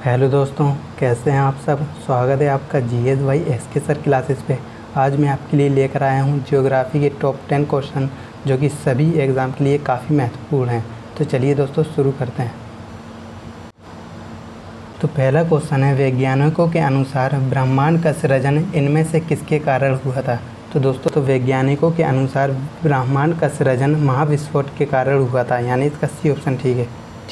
Hello दोस्तों, कैसे हैं आप सब। स्वागत है आपका जीएस भाई एसके सर क्लासेस पे। आज मैं आपके लिए लेकर आया हूं ज्योग्राफी के टॉप 10 क्वेश्चन जो कि सभी एग्ज़ाम के लिए काफ़ी महत्वपूर्ण हैं। तो चलिए दोस्तों शुरू करते हैं। तो पहला क्वेश्चन है, वैज्ञानिकों के अनुसार ब्रह्मांड का सृजन इनमें से किसके कारण हुआ था। तो दोस्तों वैज्ञानिकों के अनुसार ब्रह्मांड का सृजन महाविस्फोट के कारण हुआ था, यानी इसका सी ऑप्शन ठीक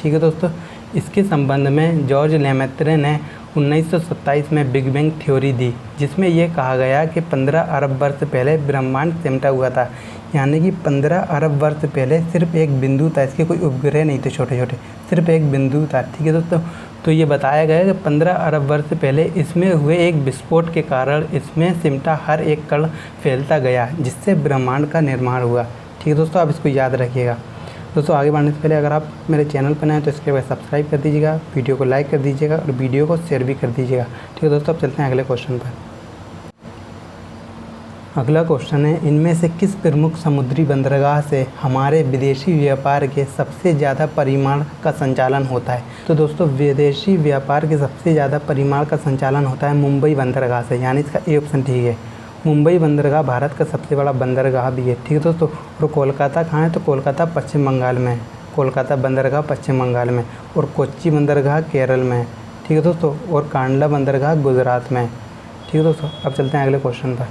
है दोस्तों। इसके संबंध में जॉर्ज लेमेत्रे ने 1927 में बिग बैंग थ्योरी दी, जिसमें यह कहा गया कि 15 अरब वर्ष पहले ब्रह्मांड सिमटा हुआ था, यानी कि 15 अरब वर्ष पहले सिर्फ एक बिंदु था, इसके कोई उपग्रह नहीं थे छोटे छोटे, सिर्फ एक बिंदु था। ठीक है दोस्तों, तो ये बताया गया कि 15 अरब वर्ष पहले इसमें हुए एक विस्फोट के कारण इसमें सिमटा हर एक कण फैलता गया, जिससे ब्रह्मांड का निर्माण हुआ। ठीक है दोस्तों, आप इसको याद रखिएगा। दोस्तों आगे बढ़ने से पहले अगर आप मेरे चैनल पर नए हैं तो इसके बाद सब्सक्राइब कर दीजिएगा, वीडियो को लाइक कर दीजिएगा और वीडियो को शेयर भी कर दीजिएगा। ठीक है दोस्तों, अब चलते हैं अगले क्वेश्चन पर। अगला क्वेश्चन है, इनमें से किस प्रमुख समुद्री बंदरगाह से हमारे विदेशी व्यापार के सबसे ज़्यादा परिमाण का संचालन होता है। तो दोस्तों विदेशी व्यापार के सबसे ज़्यादा परिमाण का संचालन होता है मुंबई बंदरगाह से, यानी इसका ए ऑप्शन ठीक है। मुंबई बंदरगाह भारत का सबसे बड़ा बंदरगाह भी है। ठीक है दोस्तों, और कोलकाता कहाँ है, तो कोलकाता पश्चिम बंगाल में है। कोलकाता बंदरगाह पश्चिम बंगाल में, और कोच्चि बंदरगाह केरल में है। ठीक है दोस्तों, और कांडला बंदरगाह गुजरात में है। ठीक है दोस्तों, अब चलते हैं अगले क्वेश्चन पर।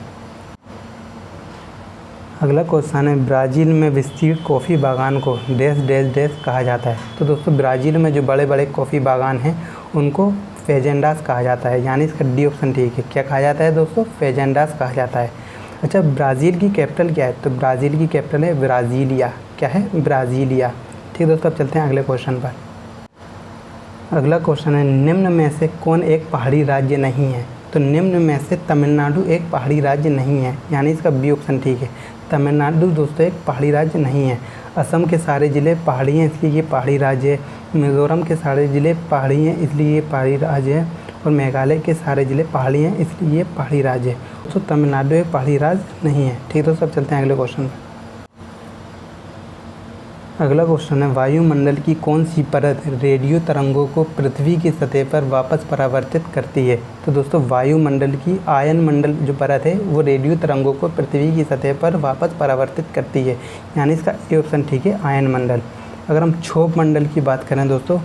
अगला क्वेश्चन है, ब्राज़ील में विस्तृत कॉफ़ी बागान को डैश डैश डैश कहा जाता है। तो दोस्तों ब्राज़ील में जो बड़े बड़े कॉफ़ी बागान हैं उनको फेजेंडास कहा जाता है, यानी इसका डी ऑप्शन ठीक है। क्या कहा जाता है दोस्तों, फेजेंडास कहा जाता है। अच्छा, ब्राज़ील की कैपिटल क्या है, तो ब्राज़ील की कैपिटल है ब्राज़ीलिया। क्या है, ब्राज़ीलिया। ठीक है दोस्तों, अब चलते हैं अगले क्वेश्चन पर। अगला क्वेश्चन है, निम्न में से कौन एक पहाड़ी राज्य नहीं है। तो निम्न में से तमिलनाडु एक पहाड़ी राज्य नहीं है, यानी इसका बी ऑप्शन ठीक है। तमिलनाडु दोस्तों एक पहाड़ी राज्य नहीं है। असम के सारे ज़िले पहाड़ी हैं, इसलिए ये पहाड़ी राज्य है। मिज़ोरम के सारे ज़िले पहाड़ी हैं, इसलिए ये पहाड़ी राज्य है। और मेघालय के सारे ज़िले पहाड़ी हैं, इसलिए ये पहाड़ी राज्य है। तो तमिलनाडु एक पहाड़ी राज्य नहीं है। ठीक है दोस्तों, अब चलते हैं अगले क्वेश्चन पर। अगला क्वेश्चन है, वायुमंडल की कौन सी परत रेडियो तरंगों को पृथ्वी की सतह पर वापस परावर्तित करती है। तो दोस्तों वायुमंडल की आयन मंडल जो परत है वो रेडियो तरंगों को पृथ्वी की सतह पर वापस परावर्तित करती है, यानी इसका ए ऑप्शन ठीक है, आयन मंडल। अगर हम क्षोभ मंडल की बात करें दोस्तों,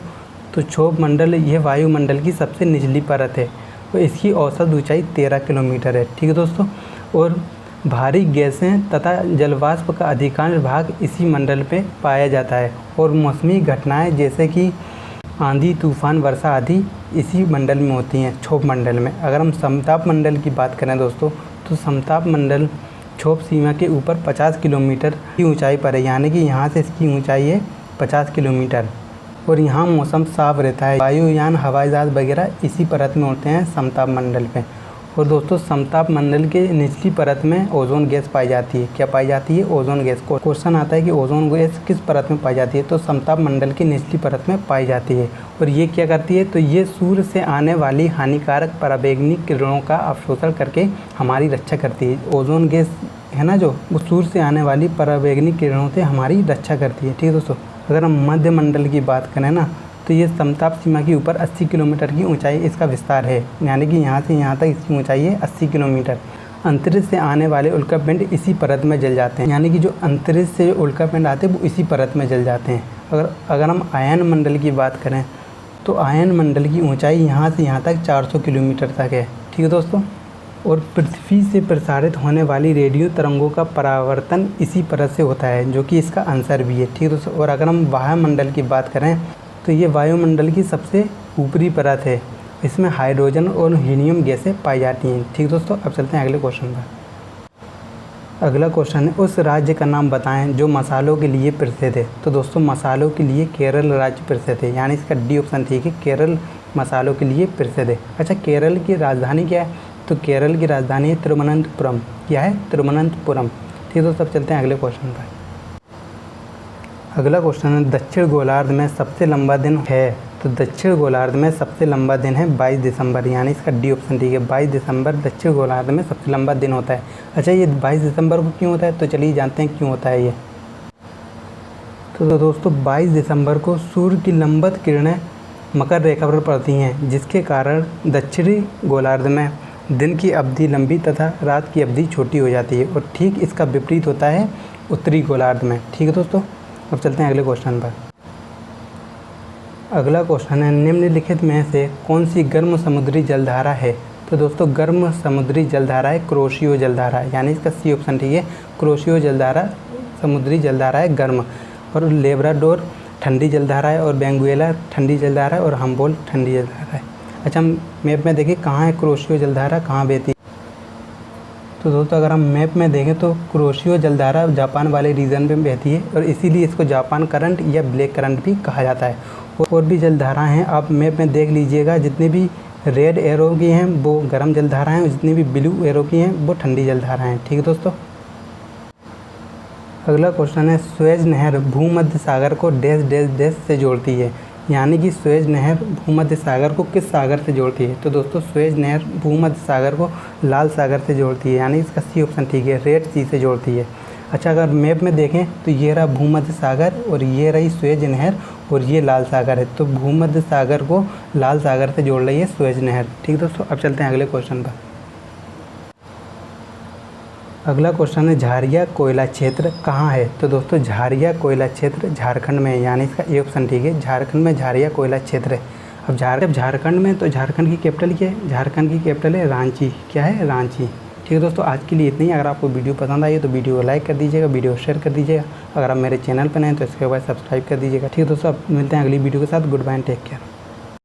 तो क्षोभ मंडल यह वायुमंडल की सबसे निचली परत है और इसकी औसत ऊंचाई 13 किलोमीटर है। ठीक है दोस्तों, और भारी गैसें तथा जलवाष्प का अधिकांश भाग इसी मंडल में पाया जाता है, और मौसमी घटनाएं जैसे कि आंधी, तूफान, वर्षा आदि इसी मंडल में होती हैं, क्षोभ मंडल में। अगर हम समताप मंडल की बात करें दोस्तों, तो समताप मंडल क्षोभ सीमा के ऊपर 50 किलोमीटर की ऊंचाई पर है, यानी कि यहाँ से इसकी ऊंचाई है 50 किलोमीटर, और यहाँ मौसम साफ रहता है। वायुयान, हवाई जहाज वगैरह इसी परत में होते हैं, समताप मंडल पे। और दोस्तों समताप मंडल के निचली परत में ओजोन गैस पाई जाती है। क्या पाई जाती है, ओजोन गैस। क्वेश्चन आता है कि ओजोन गैस किस परत में पाई जाती है, तो समताप मंडल की निचली परत में पाई जाती है। और ये क्या करती है, तो ये सूर्य से आने वाली हानिकारक पराबैंगनी किरणों का अवशोषण करके हमारी रक्षा करती है। ओजोन गैस है ना, जो वो सूर्य से आने वाली पराबैंगनी किरणों से हमारी रक्षा करती है। ठीक है दोस्तों, अगर हम मध्य मंडल की बात करें ना, तो ये समताप सीमा के ऊपर 80 किलोमीटर की ऊंचाई इसका विस्तार है, यानी कि यहाँ से यहाँ तक इसकी ऊंचाई है 80 किलोमीटर। अंतरिक्ष से आने वाले उल्कापिंड इसी परत में जल जाते हैं, यानी कि जो अंतरिक्ष से जो उल्कापिंड आते हैं वो इसी परत में जल जाते हैं। अगर हम आयन मंडल की बात करें, तो आयन मंडल की ऊँचाई यहाँ से यहाँ तक 400 किलोमीटर तक है। ठीक है दोस्तों, और पृथ्वी से प्रसारित होने वाली रेडियो तरंगों का परावर्तन इसी परत से होता है, जो कि इसका आंसर भी है। ठीक है दोस्तों, और अगर हम वायुमंडल की बात करें, तो ये वायुमंडल की सबसे ऊपरी परत है, इसमें हाइड्रोजन और हीलियम गैसें पाई जाती हैं। ठीक दोस्तों, अब चलते हैं अगले क्वेश्चन पर। अगला क्वेश्चन है, उस राज्य का नाम बताएं जो मसालों के लिए प्रसिद्ध है। तो दोस्तों मसालों के लिए केरल राज्य प्रसिद्ध है, यानी इसका डी ऑप्शन ठीक है, केरल मसालों के लिए प्रसिद्ध है। अच्छा, केरल की राजधानी क्या है, तो केरल की राजधानी है तिरुवनंतपुरम। क्या है, तिरुवनंतपुरम। ठीक दोस्तों, अब चलते हैं अगले क्वेश्चन पर। अगला क्वेश्चन है, दक्षिण गोलार्ध में सबसे लंबा दिन है। तो दक्षिण गोलार्ध में सबसे लंबा दिन है 22 दिसंबर, यानी इसका डी ऑप्शन ठीक है, 22 दिसंबर दक्षिण गोलार्ध में सबसे लंबा दिन होता है। अच्छा, ये 22 दिसंबर को क्यों होता है, तो चलिए जानते हैं क्यों होता है ये। तो दोस्तों 22 दिसंबर को सूर्य की लंबवत किरणें मकर रेखा पर पड़ती हैं, जिसके कारण दक्षिणी गोलार्ध में दिन की अवधि लंबी तथा रात की अवधि छोटी हो जाती है, और ठीक इसका विपरीत होता है उत्तरी गोलार्ध में। ठीक है दोस्तों, अब चलते हैं अगले क्वेश्चन पर। अगला क्वेश्चन है, निम्नलिखित में से कौन सी गर्म समुद्री जलधारा है? तो दोस्तों गर्म समुद्री जलधारा है कुरोशियो जलधारा, यानी इसका सी ऑप्शन ठीक है। कुरोशियो जलधारा समुद्री जलधारा है गर्म, और लेब्राडोर ठंडी जलधारा है, और बेंगुएला ठंडी जलधारा है, और हम्बोल्ट ठंडी जलधारा है। अच्छा, हम मैप में देखें कहाँ है कुरोशियो जलधारा, कहाँ बहती है। तो दोस्तों अगर हम मैप में देखें तो कुरोशियो जलधारा जापान वाले रीजन में बहती है, और इसीलिए इसको जापान करंट या ब्लैक करंट भी कहा जाता है। और भी जलधाराएं हैं, आप मैप में देख लीजिएगा, जितनी भी रेड एरो की हैं वो गर्म जलधाराएं हैं, और जितनी भी ब्लू एरो की हैं वो ठंडी जलधाराएं हैं। ठीक है दोस्तों, अगला क्वेश्चन है, सुएज नहर भूमध्य सागर को डैश डैश डैश से जोड़ती है, यानी कि सुएज नहर भूमध्य सागर को किस सागर से जोड़ती है? तो दोस्तों सुएज नहर भूमध्य सागर को लाल सागर से जोड़ती है, यानी इसका सी ऑप्शन ठीक है, रेड सी से जोड़ती है। अच्छा, अगर मैप में देखें तो ये रहा भूमध्य सागर, और ये रही सुएज नहर, और ये लाल सागर है। तो भूमध्य सागर को लाल सागर से जोड़ रही है सुएज नहर। ठीक दोस्तों, अब चलते हैं अगले क्वेश्चन पर। अगला क्वेश्चन है, झारिया कोयला क्षेत्र कहाँ है? तो दोस्तों झारिया कोयला क्षेत्र झारखंड में है, यानी इसका ए ऑप्शन ठीक है, झारखंड में झारिया कोयला क्षेत्र है। अब झारखंड में, तो झारखंड की कैपिटल क्या है? झारखंड की कैपिटल है रांची। क्या है? रांची। ठीक है दोस्तों, आज के लिए इतना ही। अगर आपको वीडियो पसंद आई तो वीडियो को लाइक कर दीजिएगा, वीडियो को शेयर कर दीजिएगा। अगर आप मेरे चैनल पर नए हैं तो इसके बाद सब्सक्राइब कर दीजिएगा। ठीक है दोस्तों, अब मिलते हैं अगली वीडियो के साथ। Goodbye and take care.